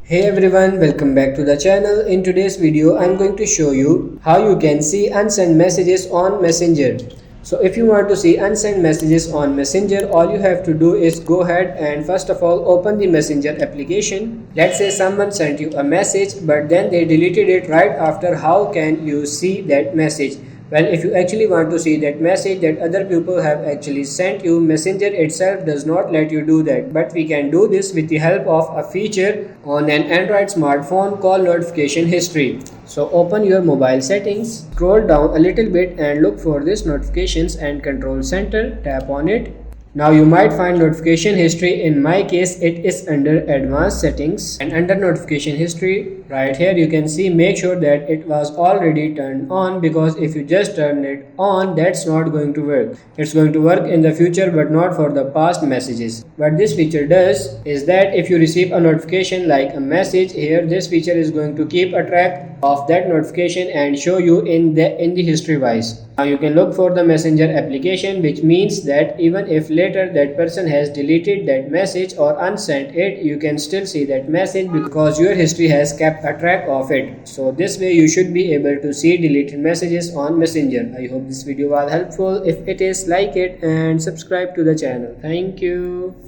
Hey everyone, welcome back to the channel. In today's video, I'm going to show you how you can see unsent messages on Messenger. So if you want to see unsent messages on Messenger, all you have to do is go ahead and first of all open the Messenger application. Let's say someone sent you a message but then they deleted it right after. How can you see that message? Well, if you actually want to see that message that other people have actually sent you, Messenger itself does not let you do that. But we can do this with the help of a feature on an Android smartphone called notification history. So open your mobile settings, scroll down a little bit and look for this notifications and control center, tap on it. Now you might find notification history. In my case it is under advanced settings, and under notification history right here you can see, make sure that it was already turned on, because if you just turn it on, that's not going to work. It's going to work in the future but not for the past messages. What this feature does is that if you receive a notification like a message here, this feature is going to keep a track of that notification and show you in the history wise. Now you can look for the Messenger application, which means that even if later that person has deleted that message or unsent it, you can still see that message because your history has kept a track of it. So this way you should be able to see deleted messages on Messenger. I hope this video was helpful. If it is, like it and subscribe to the channel. Thank you.